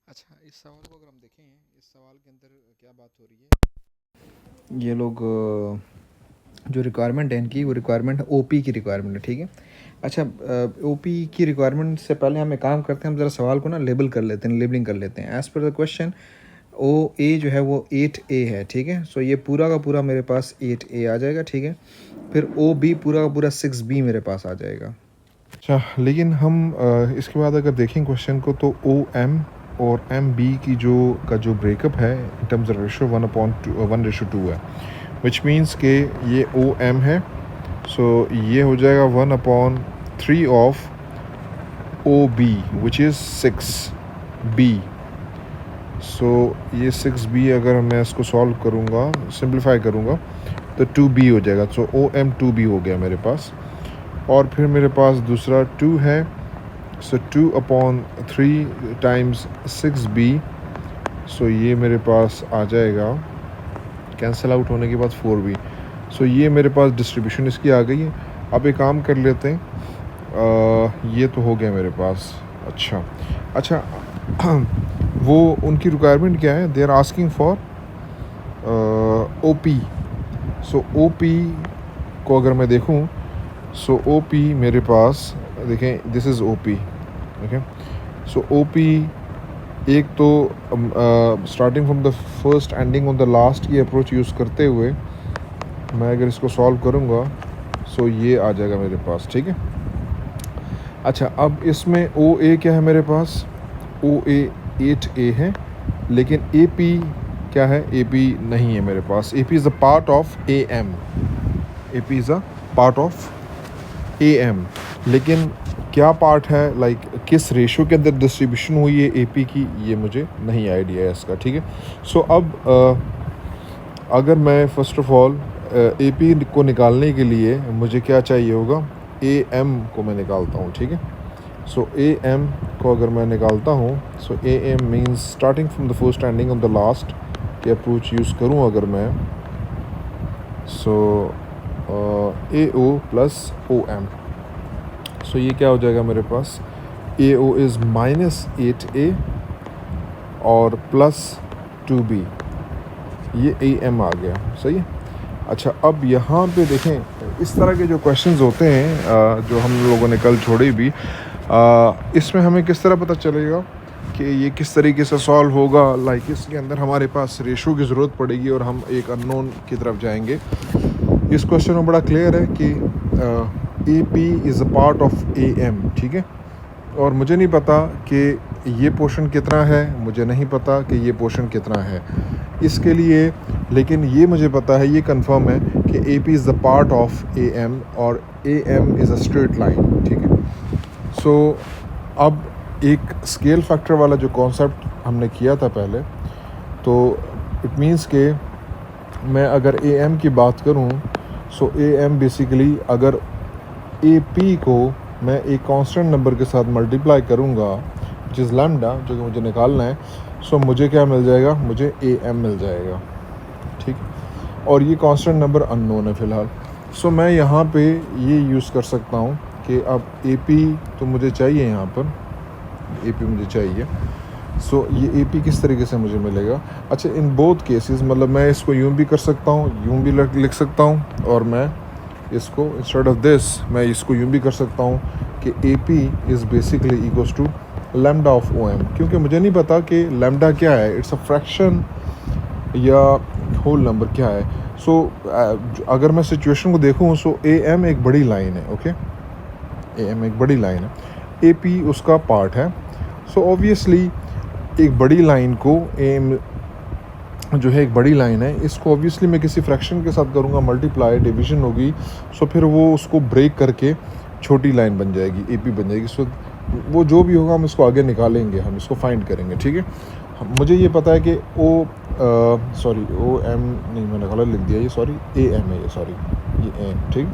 अच्छा, इस सवाल को अगर हम देखें, इस सवाल के अंदर क्या बात हो रही है, ये लोग जो रिक्वायरमेंट है इनकी, वो रिक्वायरमेंट ओपी की रिक्वायरमेंट है, ठीक है। अच्छा, ओपी की रिक्वायरमेंट से पहले हम एक काम करते हैं, हम ज़रा सवाल को ना लेबल कर लेते हैं, लेबलिंग कर लेते हैं। एज़ पर द क्वेश्चन, ओ ए जो है वो 8A है, ठीक है। सो ये पूरा का पूरा मेरे पास 8A आ जाएगा, ठीक है। फिर ओ बी पूरा का पूरा 6B मेरे पास आ जाएगा। अच्छा, लेकिन हम इसके बाद अगर देखें क्वेश्चन को, तो ओ एम और एम बी की जो ब्रेकअप है इन टर्म्स ऑफ रेशो 1:1 है, विच मीन्स के ये ओ एम है। सो ये हो जाएगा 1/3 of O B which is 6B। So ये 6B अगर मैं इसको सॉल्व करूँगा, सिंप्लीफाई करूँगा, तो 2B हो जाएगा। सो ओ एम 2B हो गया मेरे पास। और फिर मेरे पास दूसरा 2 है, सो 2/3 टाइम्स 6B। सो ये मेरे पास आ जाएगा, कैंसिल आउट होने के बाद 4B। सो ये मेरे पास डिस्ट्रीब्यूशन इसकी आ गई है। अब एक काम कर लेते हैं, ये तो हो गया मेरे पास। अच्छा अच्छा वो उनकी रिक्वायरमेंट क्या है? They are asking for OP। So OP को अगर मैं देखूं, सो OP मेरे पास, देखें, this is OP, okay. So OP एक तो starting from the first ending on the last की अप्रोच यूज़ करते हुए मैं अगर इसको सॉल्व करूँगा, सो ये आ जाएगा मेरे पास, ठीक है। अच्छा, अब इसमें OA क्या है मेरे पास? OA 8A है, लेकिन AP क्या है? AP नहीं है मेरे पास। AP is a part of AM। AP is a part of AM, लेकिन क्या पार्ट है, लाइक किस रेशो के अंदर डिस्ट्रीब्यूशन हुई है AP की, ये मुझे नहीं आइडिया है इसका, ठीक है। सो अब अगर मैं फ़र्स्ट ऑफ ऑल AP को निकालने के लिए मुझे क्या चाहिए होगा? AM को मैं निकालता हूँ, ठीक है। सो AM को अगर मैं निकालता हूँ, सो AM means starting from the first ending of the last की अप्रोच यूज़ करूँ अगर मैं, सो AO प्लस OM। सो ये क्या हो जाएगा मेरे पास? AO इज़ -8A और प्लस 2B, ये AM आ गया, सही है। अच्छा, अब यहाँ पे देखें, इस तरह के जो क्वेश्चंस होते हैं जो हम लोगों ने कल छोड़े भी, इसमें हमें किस तरह पता चलेगा कि ये किस तरीके से सॉल्व होगा? लाइक इसके अंदर हमारे पास रेशो की ज़रूरत पड़ेगी और हम एक अननोन की तरफ जाएंगे। इस क्वेश्चन में बड़ा क्लियर है कि AP is a part of AM, ठीक है। और मुझे नहीं पता कि ये पोर्शन कितना है, मुझे नहीं पता कि ये पोर्शन कितना है इसके लिए, लेकिन ये मुझे पता है, ये कंफर्म है कि AP is the part of AM और AM is a straight line, ठीक है। सो अब एक स्केल फैक्टर वाला जो कॉन्सेप्ट हमने किया था पहले, तो इट मीन्स के मैं अगर AM की बात करूं, सो AM बेसिकली अगर AP को मैं एक कांस्टेंट नंबर के साथ मल्टीप्लाई करूंगा, विच इज़ लैम्डा, जो कि मुझे निकालना है, सो मुझे क्या मिल जाएगा? मुझे AM मिल जाएगा, ठीक। और ये कांस्टेंट नंबर अननोन है फ़िलहाल। सो मैं यहाँ पे ये यूज़ कर सकता हूँ कि अब AP तो मुझे चाहिए, यहाँ पर AP मुझे चाहिए। सो ये AP किस तरीके से मुझे मिलेगा? अच्छा, इन बोथ केसेस, मतलब मैं इसको यूँ भी कर सकता हूँ, यूँ भी लिख सकता हूँ, और मैं इसको इंस्टेड ऑफ दिस मैं इसको यूँ भी कर सकता हूँ कि AP is basically equals to lambda of OM, क्योंकि मुझे नहीं पता कि लैम्डा क्या है, इट्स अ फ्रैक्शन या होल नंबर क्या है। सो अगर मैं सिचुएशन को देखूँ, सो AM एक बड़ी लाइन है, ओके। AM एक बड़ी लाइन है, AP उसका पार्ट है। सो ऑब्वियसली एक बड़ी लाइन को AM जो है, एक बड़ी लाइन है, इसको ऑब्वियसली मैं किसी फ्रैक्शन के साथ करूँगा, मल्टीप्लाई, डिवीजन होगी, सो फिर वो उसको ब्रेक करके छोटी लाइन बन जाएगी, AP बन जाएगी। सो वो जो भी होगा हम इसको आगे निकालेंगे, हम इसको फाइंड करेंगे, ठीक है। मुझे ये पता है कि OM नहीं, मैंने गलत लिख दिया, ये सॉरी AM है, ये सॉरी, ये AM, ठीक।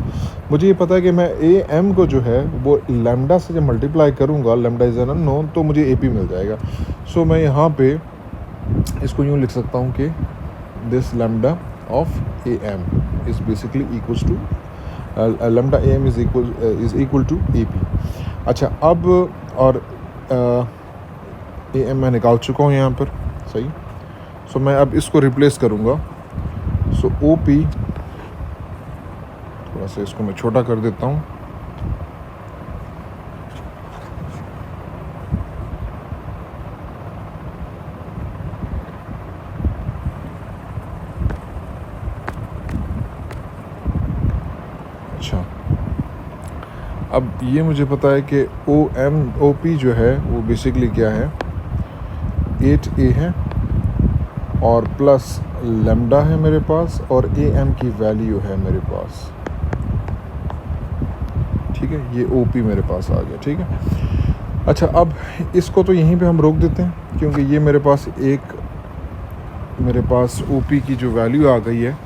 मुझे ये पता है कि मैं AM को जो है वो लैम्डा से जब मल्टीप्लाई करूँगा, लैम्डा इज़ एन अननोन, तो मुझे AP मिल जाएगा। सो मैं यहाँ पे इसको यूँ लिख सकता हूँ कि this lambda of AM is basically equals to lambda AM is equal to AP। अच्छा, अब और ए एम मैं निकाल चुका हूँ यहाँ पर, सही। सो मैं अब इसको रिप्लेस करूँगा। सो ओ पी, थोड़ा सा इसको मैं छोटा कर देता हूँ। अच्छा, अब ये मुझे पता है कि ओ पी जो है वो बेसिकली क्या है, 8a है और प्लस लेमडा है मेरे पास, और ए एम की वैल्यू है मेरे पास, ठीक है। ये ओ पी मेरे पास आ गया, ठीक है। अच्छा, अब इसको तो यहीं पे हम रोक देते हैं, क्योंकि ये मेरे पास ओ पी की जो वैल्यू आ गई है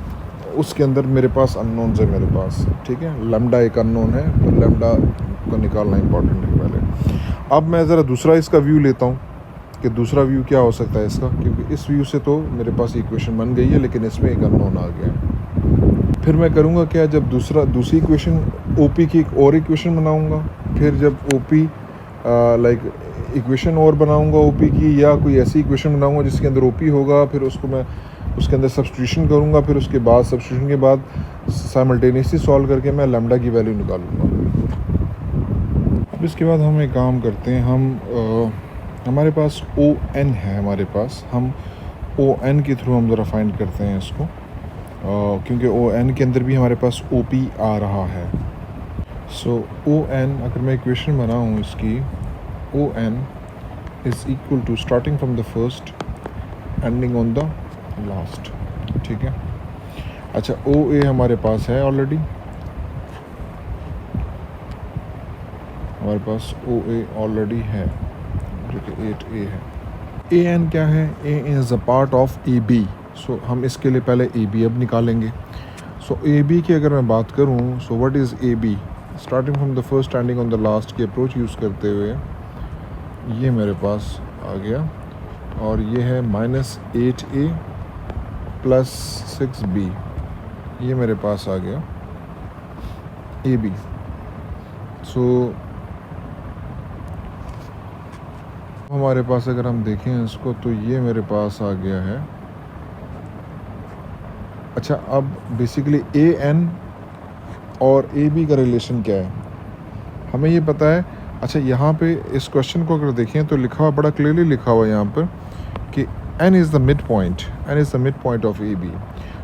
उसके अंदर मेरे पास अननोन्स है मेरे पास, ठीक है। लेमडा एक अननोन है, तो लेमडा को निकालना इंपॉर्टेंट है पहले। अब मैं ज़रा दूसरा इसका व्यू लेता हूँ कि दूसरा व्यू क्या हो सकता है इसका, क्योंकि इस व्यू से तो मेरे पास इक्वेशन बन गई है, लेकिन इसमें एक अननोन आ गया है। फिर मैं करूँगा क्या, जब दूसरी इक्वेशन ओ पी की एक और इक्वेशन बनाऊँगा, फिर जब ओ पी लाइक इक्वेशन और बनाऊँगा ओ पी की, या कोई ऐसी इक्वेशन बनाऊँगा जिसके अंदर ओ पी होगा, फिर उसको मैं उसके अंदर सब्स्टिट्यूशन करूँगा, फिर उसके बाद सब्स्टिट्यूशन के बाद साइमल्टेनियसली सॉल्व करके मैं लेमडा की वैल्यू निकालूँगा। अब इसके बाद हम एक काम करते हैं, हमारे पास ओ एन है हमारे पास, हम ओ एन के थ्रू हम ज़रा फाइंड करते हैं इसको, क्योंकि ओ एन के अंदर भी हमारे पास ओ पी आ रहा है। सो ओ एन, अगर मैं इक्वेशन बनाऊँ इसकी, O N is equal to starting from the first ending on the last, ठीक है। अच्छा, ओ ए हमारे पास है ऑलरेडी, हमारे पास ओ ए ऑलरेडी है जो कि 8a है। ए एन क्या है, A is a part of A B. So हम इसके लिए पहले ए बी अब निकालेंगे। सो ए बी की अगर मैं बात करूँ, so what is A B, starting from the first ending on the last की अप्रोच यूज़ करते हुए ये मेरे पास आ गया, और ये है -8a प्लस 6b, ये मेरे पास आ गया ए बी। सो हमारे पास अगर हम देखें इसको, तो ये मेरे पास आ गया है। अच्छा, अब बेसिकली ए एन और ए बी का रिलेशन क्या है, हमें ये पता है। अच्छा, यहाँ पे इस क्वेश्चन को अगर देखें तो लिखा हुआ, बड़ा क्लियरली लिखा हुआ है यहाँ पर कि n is the mid point of A B.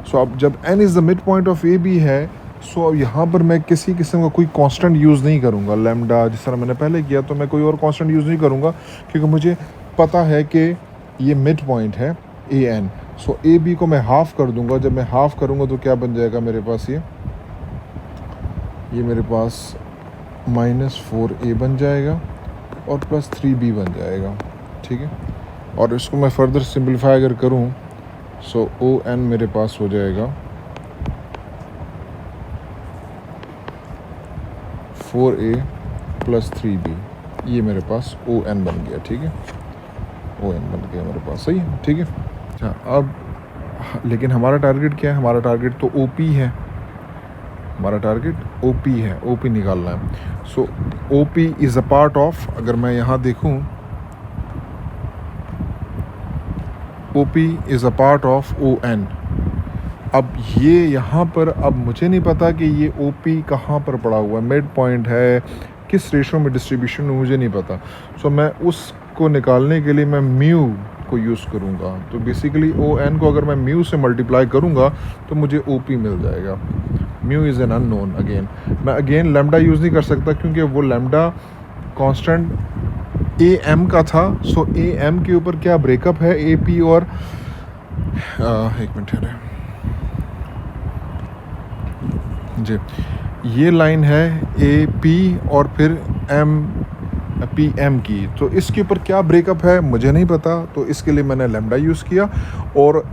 So अब जब n is the mid point of A B है, सो अब यहाँ पर मैं किसी किस्म का कोई कांस्टेंट यूज़ नहीं करूँगा, लेमडा जिस तरह मैंने पहले किया, तो मैं कोई और कांस्टेंट यूज़ नहीं करूँगा, क्योंकि मुझे पता है कि ये मिड पॉइंट है A N. So A B को मैं हाफ़ कर दूँगा। जब मैं हाफ़ करूँगा तो क्या बन जाएगा मेरे पास, ये मेरे पास -4a बन जाएगा और प्लस 3b बन जाएगा, ठीक है। और इसको मैं फर्दर सिंपलीफाई अगर करूँ, सो ओ एन मेरे पास हो जाएगा 4a प्लस 3b, ये मेरे पास ओ एन बन गया, ठीक है। ओ एन बन गया मेरे पास, सही है, ठीक है। अच्छा, अब लेकिन हमारा टारगेट क्या है, हमारा टारगेट तो ओ पी है, हमारा टारगेट ओ पी है, ओ पी निकालना है। So O P is a part of, अगर मैं यहाँ देखूँ, O P is a part of O N. अब ये यहाँ पर, अब मुझे नहीं पता कि ये ओ पी कहाँ पर पड़ा हुआ है, मिड पॉइंट है, किस रेशो में डिस्ट्रीब्यूशन है, मुझे नहीं पता। सो मैं उसको निकालने के लिए मैं म्यू को यूज़ करूँगा। तो बेसिकली ओ एन को अगर मैं म्यू से मल्टीप्लाई करूँगा तो मुझे ओ पी मिल जाएगा। Mu is an unknown. Again मैं लेमडा यूज़ नहीं कर सकता, क्योंकि वो लेमडा कांस्टेंट ए एम का था। सो ए एम के ऊपर क्या ब्रेकअप है, ए पी और एक मिनट है जी, ये लाइन है ए पी और फिर एम पी एम की, तो इसके ऊपर क्या ब्रेकअप है मुझे नहीं पता, तो इसके लिए मैंने लेमडा यूज़ किया। और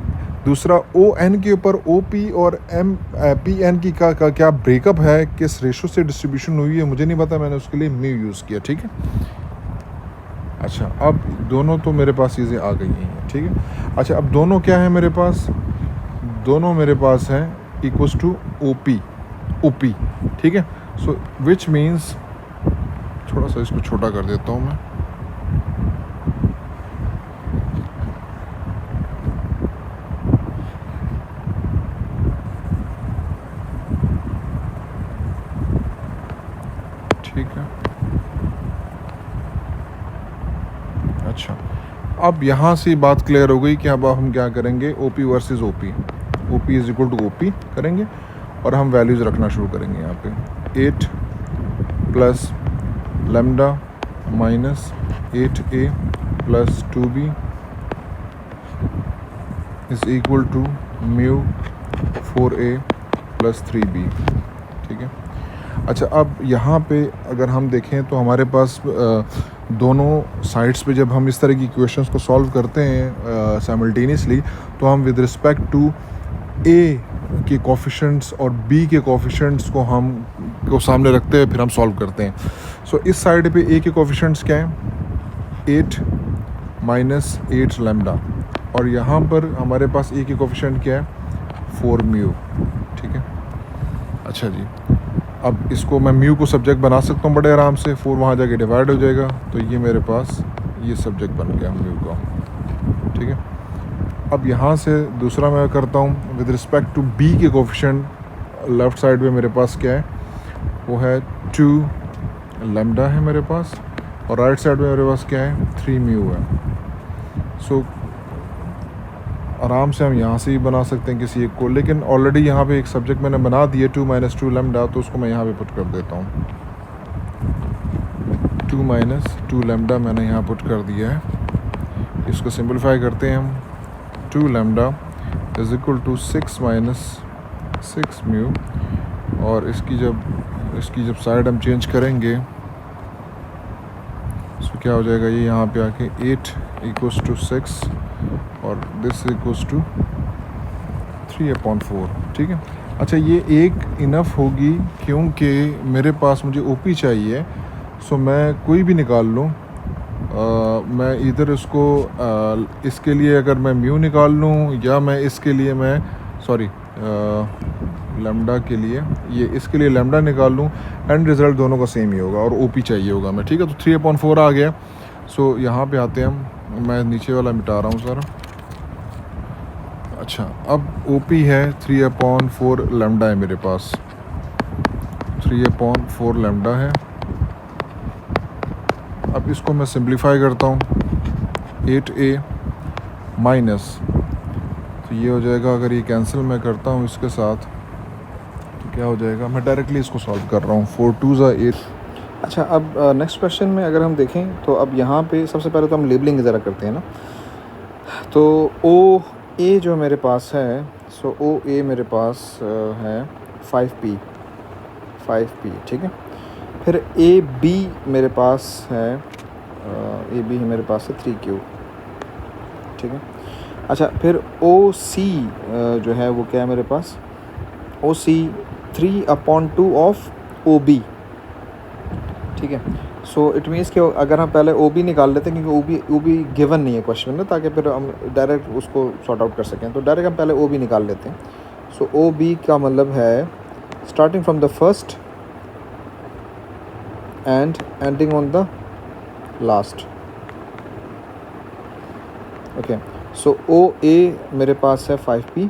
दूसरा ओ एन के ऊपर ओ पी और एम पी एन की का क्या ब्रेकअप है, किस रेशो से डिस्ट्रीब्यूशन हुई है मुझे नहीं पता, मैंने उसके लिए म्यू यूज़ किया, ठीक है। अच्छा, अब दोनों तो मेरे पास चीज़ें आ गई हैं, ठीक है। अच्छा, अब दोनों क्या है मेरे पास, दोनों मेरे पास हैं इक्वल्स टू ओ पी, ठीक है। सो विच मीन्स, थोड़ा सा इसको छोटा कर देता हूँ मैं, अच्छा, अब यहाँ से बात क्लियर हो गई कि अब हम क्या करेंगे, O P versus O P, O P is equal to O P करेंगे और हम वैल्यूज़ रखना शुरू करेंगे यहाँ पे 8 plus lambda minus 8a plus 2b is equal to mu 4a plus 3b, ठीक है। अच्छा, अब यहाँ पे अगर हम देखें तो हमारे पास दोनों साइड्स पे जब हम इस तरह की इक्वेशंस को सॉल्व करते हैं साइमल्टेनियसली, तो हम विद रिस्पेक्ट टू ए के कोफिशेंट्स और बी के कोफिशेंट्स को हम को सामने रखते हैं, फिर हम सॉल्व करते हैं। सो इस साइड पे ए के कोफिशेंट्स क्या हैं, 8 माइनस 8 लेमडा, और यहाँ पर हमारे पास ए के कोफिशेंट क्या है, 4 म्यू, ठीक है। अच्छा जी, अब इसको मैं म्यू को सब्जेक्ट बना सकता हूँ बड़े आराम से, 4 वहाँ जाके डिवाइड हो जाएगा, तो ये मेरे पास ये सब्जेक्ट बन गया म्यू का, ठीक है। अब यहाँ से दूसरा मैं करता हूँ विद रिस्पेक्ट टू बी के कोफिशिएंट, लेफ़्ट साइड में मेरे पास क्या है, वो है 2 लेमडा है मेरे पास, और राइट साइड में मेरे पास क्या है, 3 म्यू है। सो आराम से हम यहाँ से ही बना सकते हैं किसी एक को, लेकिन ऑलरेडी यहाँ पे एक सब्जेक्ट मैंने बना दिया 2 माइनस 2 लेमडा, तो उसको मैं यहाँ पे पुट कर देता हूँ। 2 माइनस 2 लेमडा मैंने यहाँ पुट कर दिया है। इसको सिंपलीफाई करते हैं हम, 2 lambda is equal to 6 minus 6 mu, और इसकी जब साइड हम चेंज करेंगे तो क्या हो जाएगा, ये यहाँ पे आके 8 इक्वल्स टू 6 और दिस इक्वल्स टू 3/4, ठीक है। अच्छा, ये एक इनफ होगी क्योंकि मेरे पास मुझे ओपी चाहिए, सो मैं कोई भी निकाल लूँ। मैं इधर इसको इसके लिए अगर मैं म्यू निकाल लूँ, या मैं इसके लिए मैं लेमडा के लिए ये इसके लिए लेमडा निकाल लूँ, एंड रिज़ल्ट दोनों का सेम ही होगा और ओपी चाहिए होगा मैं, ठीक है। तो 3/4 आ गया। सो यहाँ पे आते हैं हम, मैं नीचे वाला मिटा रहा हूँ सारा। अच्छा, अब ओपी है 3/4 लेमडा है मेरे पास, 3/4 लेमडा है। अब इसको मैं सिंप्लीफाई करता हूँ, 8a माइनस, तो ये हो जाएगा, अगर ये कैंसिल मैं करता हूँ इसके साथ तो क्या हो जाएगा, मैं डायरेक्टली इसको सॉल्व कर रहा हूँ, 4 2s are 8। अच्छा, अब नेक्स्ट क्वेश्चन में अगर हम देखें तो अब यहाँ पे सबसे पहले तो हम लेबलिंग ज़रा करते हैं ना। तो ओ ए जो मेरे पास है, सो ओ ए मेरे पास है 5p, ठीक है। फिर ए बी मेरे पास है, ए बी मेरे पास है 3q, ठीक है। अच्छा, फिर ओ सी जो है वो क्या है मेरे पास, ओ सी 3/2 ऑफ ओ बी, ठीक है। सो इट मीन्स कि अगर हम पहले ओ बी निकाल लेते हैं, क्योंकि ओ बी गिवन नहीं है क्वेश्चन में, ताकि फिर हम डायरेक्ट उसको सॉर्ट आउट कर सकें, तो डायरेक्ट हम पहले ओ बी निकाल लेते हैं। सो ओ बी का मतलब है starting from the first and ending on the last, okay. So O A मेरे पास है 5p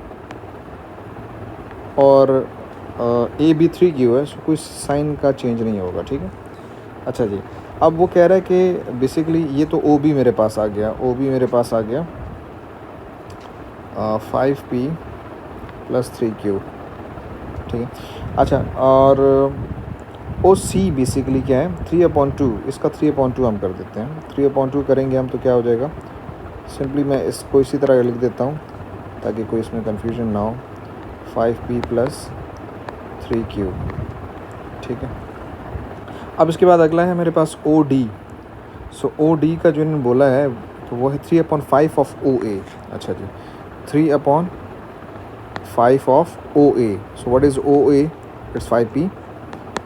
और ए बी 3q है, सो कोई साइन का चेंज नहीं होगा, ठीक है। अच्छा जी, अब वो कह रहा है कि बेसिकली ये तो ओ बी मेरे पास आ गया, ओ बी मेरे पास आ गया 5p प्लस 3q, ठीक है। अच्छा, और ओ सी बेसिकली क्या है, 3/2, इसका 3/2 हम कर देते हैं। 3/2 करेंगे हम तो क्या हो जाएगा, सिंपली मैं इसको इसी तरह लिख देता हूँ ताकि कोई इसमें कन्फ्यूजन ना हो, 5p प्लस 3q, ठीक है। अब इसके बाद अगला है मेरे पास ओ डी। सो ओ डी का जो इन्होंने बोला है तो वो है 3/5 ऑफ ओ ए। अच्छा जी, 3/5 of O A. So what is O A, it's 5p,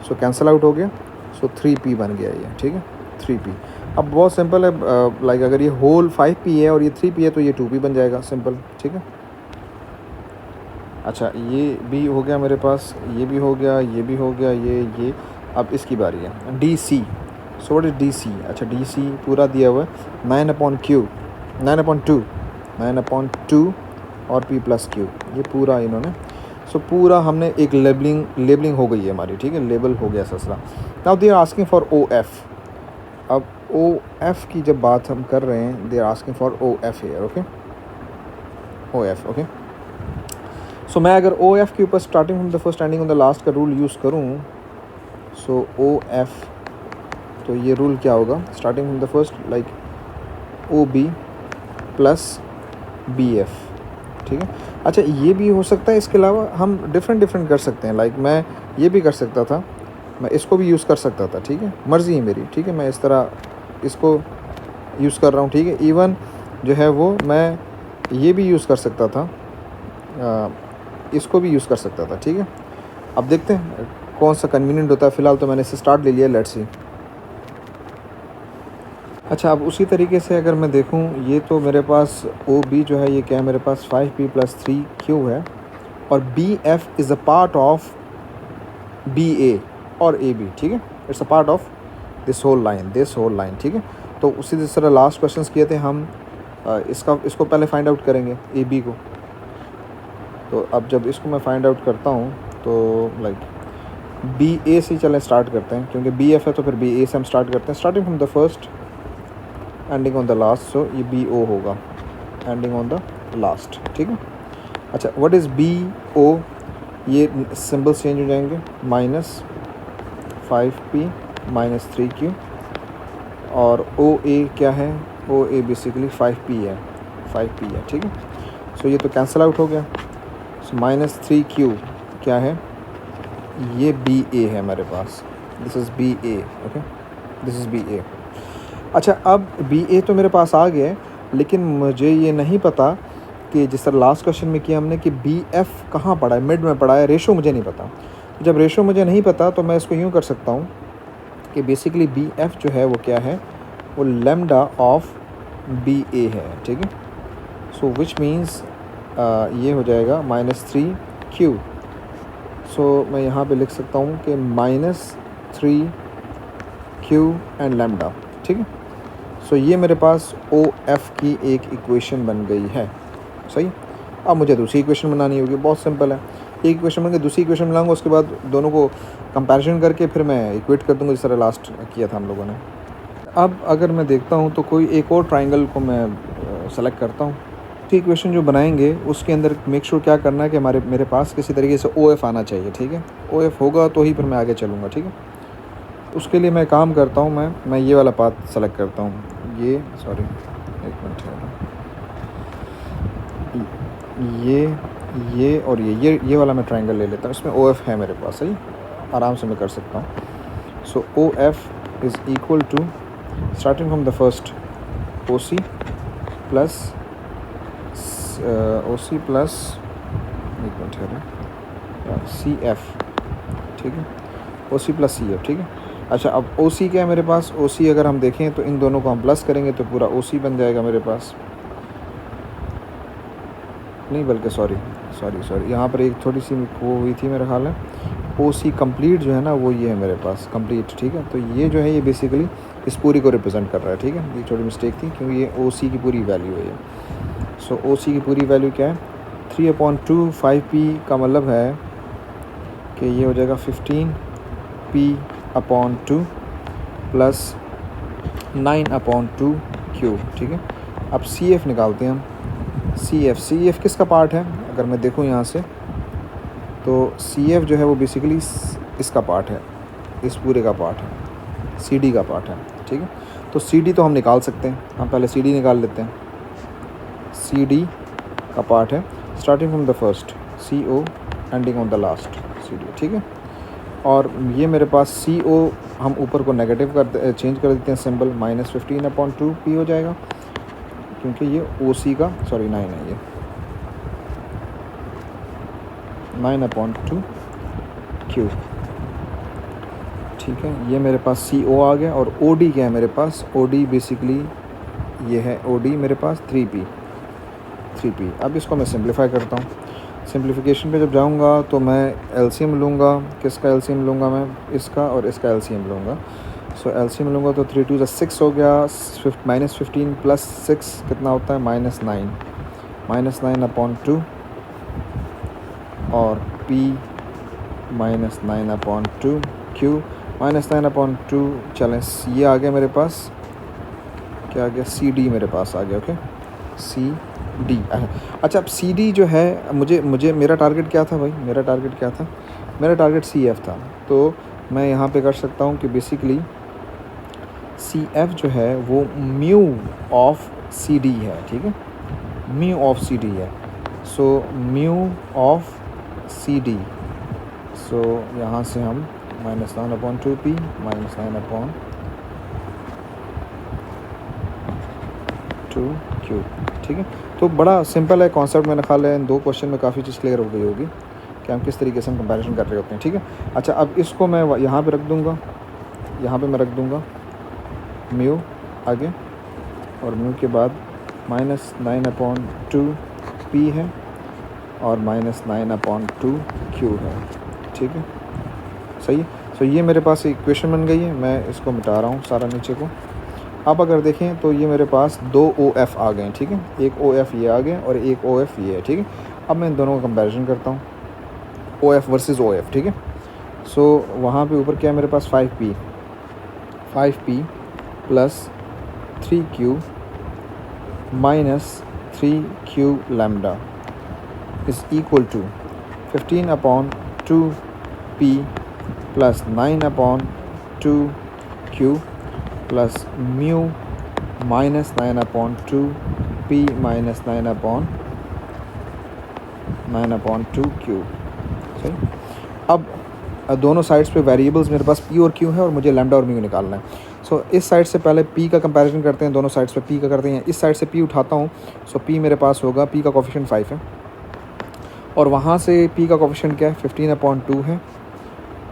so cancel out हो गया, सो 3p बन गया ये, ठीक है, 3p। अब बहुत सिंपल है, लाइक अगर ये होल 5p है और ये 3p है तो ये 2p बन जाएगा, सिंपल, ठीक है। अच्छा, ये भी हो गया मेरे पास, ये भी हो गया, ये भी हो गया, ये अब इसकी बारी है D C. So what is D C, अच्छा डी सी पूरा दिया हुआ है 9/2 और p प्लस q, ये पूरा इन्होंने, सो पूरा हमने एक लेबलिंग हो गई है हमारी, ठीक है, लेबल हो गया ससरा। Now they are asking for O F. अब ओ एफ की जब बात हम कर रहे हैं, they are asking for O F here, okay, O F, okay. So मैं अगर ओ एफ के ऊपर starting from the first ending on the last का रूल यूज़ करूँ, सो ओ एफ, तो ये रूल क्या होगा, starting from the first like O B plus B F, ठीक है। अच्छा ये भी हो सकता है, इसके अलावा हम डिफरेंट कर सकते हैं, लाइक मैं ये भी कर सकता था, मैं इसको भी यूज़ कर सकता था, ठीक है, मर्ज़ी है मेरी, ठीक है, मैं इस तरह इसको यूज़ कर रहा हूँ, ठीक है। इवन जो है वो मैं ये भी यूज़ कर सकता था, इसको भी यूज़ कर सकता था, ठीक है। अब देखते हैं कौन सा कन्वीनियंट होता है। फ़िलहाल तो मैंने इसे स्टार्ट ले लिया, लेट्स सी। अच्छा अब उसी तरीके से अगर मैं देखूं, ये तो मेरे पास ओ बी जो है ये क्या है, मेरे पास 5p + 3q है, और B F is a part of B A और ए बी, ठीक है, it's a part of this whole line, ठीक है। तो उसी तरह लास्ट क्वेश्चंस किए थे हम, इसको पहले फाइंड आउट करेंगे ए बी को। तो अब जब इसको मैं फाइंड आउट करता हूँ तो लाइक बी ए से चलें स्टार्ट करते हैं, क्योंकि बी एफ है तो फिर बी ए से हम स्टार्ट करते हैं, starting from the first ending on the last, so ये बी ओ होगा, एंडिंग ऑन द लास्ट, ठीक है। अच्छा व्हाट इज़ बी ओ, ये सिंबल्स चेंज हो जाएंगे, -5p - 3q, और ओ ए क्या है, ओ ए बेसिकली 5p है, ठीक है। सो ये तो कैंसिल आउट हो गया। सो -3q क्या है, ये बी ए है मेरे पास, this is B A, okay, this is B A. अच्छा अब बी ए तो मेरे पास आ गया है, लेकिन मुझे ये नहीं पता कि जिस तरह लास्ट क्वेश्चन में किया हमने कि बी एफ कहाँ पड़ा है, मिड में पड़ा है, रेशो मुझे नहीं पता। जब रेशो मुझे नहीं पता तो मैं इसको यूँ कर सकता हूँ कि बेसिकली बी एफ जो है वो क्या है, वो लेमडा ऑफ बी ए है, ठीक है। सो विच मीन्स ये हो जाएगा -3q। सो मैं यहाँ पे लिख सकता हूँ कि -3q एंड लेमडा, ठीक है। सो ये मेरे पास ओ एफ की एक इक्वेशन बन गई है, सही। अब मुझे दूसरी इक्वेशन बनानी होगी, बहुत सिंपल है, एक इक्वेशन बन के दूसरी इक्वेशन बनाऊंगा, उसके बाद दोनों को कंपैरिजन करके फिर मैं इक्वेट कर दूंगा, जिस तरह लास्ट किया था हम लोगों ने। अब अगर मैं देखता हूँ तो कोई एक और ट्राइंगल को मैं सेलेक्ट करता हूँ, तो इक्वेशन जो बनाएंगे उसके अंदर मेक श्योर क्या करना है कि मेरे पास किसी तरीके से ओ एफ आना चाहिए, ठीक है। ओ एफ होगा तो ही फिर मैं आगे चलूँगा, ठीक है। उसके लिए मैं काम करता हूँ, मैं ये वाला पाथ सेलेक्ट करता हूँ, ये सॉरी एक मिनट है, ये और ये वाला मैं ट्रायंगल ले लेता हूँ, इसमें ओ एफ है मेरे पास, सही, आराम से मैं कर सकता हूँ। So O F is equal to starting from the first O C plus एक मिनट है, सी एफ, ठीक है, ओ सी प्लस सी एफ, ठीक है। अच्छा अब ओ सी क्या है मेरे पास, ओ सी अगर हम देखें तो इन दोनों को हम प्लस करेंगे तो पूरा ओ सी बन जाएगा मेरे पास, नहीं बल्कि सॉरी यहाँ पर एक थोड़ी सी वो हुई थी मेरे ख्याल है, ओ सी कम्प्लीट जो है ना वो ये है मेरे पास कंप्लीट, ठीक है। तो ये जो है ये बेसिकली इस पूरी को रिप्रेजेंट कर रहा है, ठीक है। ये छोटी मिस्टेक थी क्योंकि ये ओ सी की पूरी वैल्यू है ये। सो ओ सी की पूरी वैल्यू क्या है, 3/2 5p का मतलब है कि ये हो जाएगा 15p/2 प्लस 9/2q, ठीक है। अब सी एफ निकालते हैं हम, सी एफ किसका पार्ट है, अगर मैं देखूँ यहाँ से तो सी एफ जो है वो बेसिकली इसका पार्ट है, इस पूरे का पार्ट है, सी डी का पार्ट है, ठीक है। तो सी डी तो हम निकाल सकते हैं, हम पहले सी डी निकाल लेते हैं, सी डी का पार्ट है starting from the first C O ending on the last C D, ठीक है। और ये मेरे पास सी ओ हम ऊपर को नेगेटिव चेंज कर देते हैं सिंबल, -15/2p हो जाएगा, क्योंकि ये ओ सी का 9 है, ये 9/2q, ठीक है। ये मेरे पास सी ओ आ गया, और ओ डी क्या है मेरे पास, ओ डी बेसिकली ये है ओ डी मेरे पास 3p। अब इसको मैं सिंप्लीफाई करता हूँ, सिंप्लीफिकेशन पे जब जाऊँगा तो मैं एलसीएम लूँगा, किसका एलसीएम लूँगा, मैं इसका और इसका एलसीएम लूँगा। सो एलसीएम लूँगा तो 3 2 6 हो गया, -15 + 6 कितना होता है, -9, -9/2 और p -9/2q -9/2, चलें ये आ गया मेरे पास क्या आ गया, सी डी मेरे पास आ गया। Okay, C D. अच्छा, अब सी डी जो है, मुझे मुझे मेरा टारगेट क्या था भाई, मेरा टारगेट क्या था, मेरा टारगेट सी एफ़ था। तो मैं यहाँ पे कर सकता हूँ कि बेसिकली सी एफ़ जो है वो म्यू ऑफ सी डी है, ठीक है, म्यू ऑफ सी डी है। So mu of C D, so यहाँ से हम -9/2p -9/2q, ठीक है। तो बड़ा सिंपल है कॉन्सेप्ट, मैंने ख्याल है इन 2 क्वेश्चन में काफ़ी चीज़ क्लियर हो गई होगी कि हम किस तरीके से हम कंपैरिजन कर रहे होते हैं, ठीक है। अच्छा, अब इसको मैं यहाँ पे रख दूँगा, यहाँ पे मैं रख दूँगा म्यू आगे, और म्यू के बाद -9/2p है और -9/2q है, ठीक है, सही है। सो ये मेरे पास इक्वेशन बन गई है, मैं इसको मिटा रहा हूँ सारा नीचे को। अब अगर देखें तो ये मेरे पास 2 OF आ गए हैं, ठीक है, एक OF ये आ गया और एक OF ये है, ठीक है। अब मैं इन दोनों का कंपैरिजन करता हूँ, OF वर्सेस OF, ठीक है। सो वहाँ पे ऊपर क्या है मेरे पास 5p plus 3q minus 3q lambda is equal to 15/2p plus 9/2q plus mu -9/2p minus 9/2q, सही। अब दोनों साइड्स पे वेरिएबल्स मेरे पास p और q है और मुझे लैम्डा और म्यू निकालना है। सो इस साइड से पहले p का कंपैरिजन करते हैं, दोनों साइड्स पे p का करते हैं। इस साइड से p उठाता हूँ, सो p मेरे पास होगा, p का कोफिशिएंट 5 है और वहाँ से p का कोफिशिएंट क्या है, 15/2 है,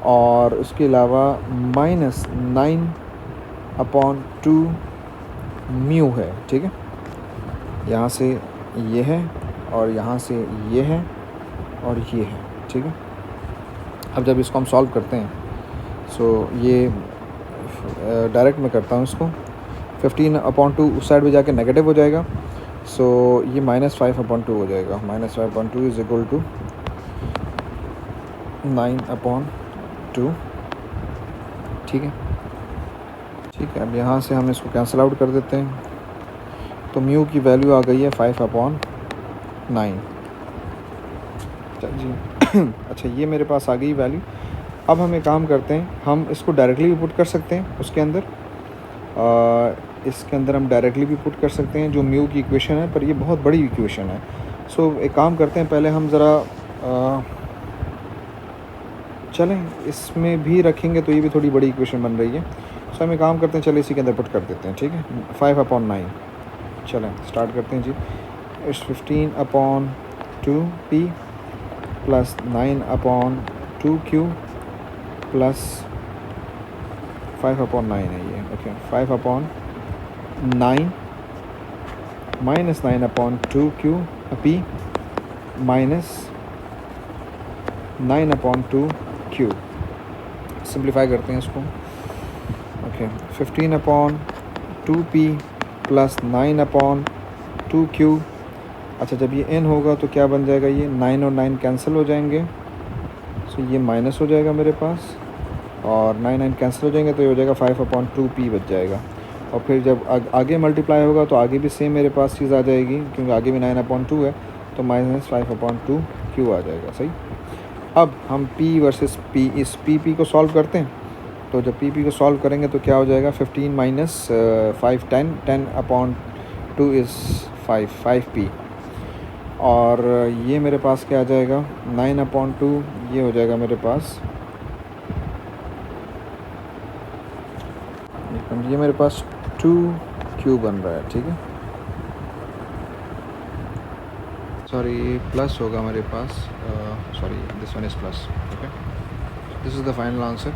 और उसके अलावा -9/2 म्यू है, ठीक है। यहाँ से ये है और यहाँ से ये है और ये है, ठीक है। अब जब इसको हम सॉल्व करते हैं, सो ये डायरेक्ट मैं करता हूँ इसको, 15/2 उस साइड में जाके नेगेटिव हो जाएगा, सो ये -5/2 हो जाएगा, -5/2 इज़ इक्वल टू 9/2, ठीक है, ठीक है। अब यहाँ से हम इसको कैंसिल आउट कर देते हैं, तो म्यू की वैल्यू आ गई है 5/9 जी। अच्छा, ये मेरे पास आ गई वैल्यू। अब हम एक काम करते हैं, हम इसको डायरेक्टली भी पुट कर सकते हैं उसके अंदर, इसके अंदर हम डायरेक्टली भी पुट कर सकते हैं जो म्यू की इक्वेशन है, पर ये बहुत बड़ी इक्वेशन है। सो एक काम करते हैं, पहले हम ज़रा चलें इसमें भी रखेंगे तो ये भी थोड़ी बड़ी इक्वेशन बन रही है। सो हम एक काम करते हैं, चले इसी के अंदर पुट कर देते हैं, ठीक है, 5/9। चलें स्टार्ट करते हैं जी। It's 15/2p plus 9/2q plus 5/9 है ये, okay, 5/9 minus 9/2p minus 9/2q। Simplify करते हैं इसको, ओके, 15/2p प्लस 9/2q। अच्छा, जब ये n होगा तो क्या बन जाएगा, ये 9 और 9 कैंसिल हो जाएंगे, सो ये माइनस हो जाएगा मेरे पास, और 9 कैंसिल हो जाएंगे तो ये हो जाएगा 5/2p बच जाएगा। और फिर जब आगे मल्टीप्लाई होगा तो आगे भी सेम मेरे पास चीज़ आ जाएगी, क्योंकि आगे भी 9/2 है, तो -5/2q आ जाएगा, सही। अब हम p वर्सेस p, इस p को सॉल्व करते हैं, तो जब p को सॉल्व करेंगे तो क्या हो जाएगा, 15 माइनस 5 10/2 इज़ 5p, और ये मेरे पास क्या आ जाएगा, 9/2, ये हो जाएगा मेरे पास, ये मेरे पास 2q बन रहा है, ठीक है, सॉरी प्लस होगा मेरे पास, sorry this one is plus, okay, this is the final answer.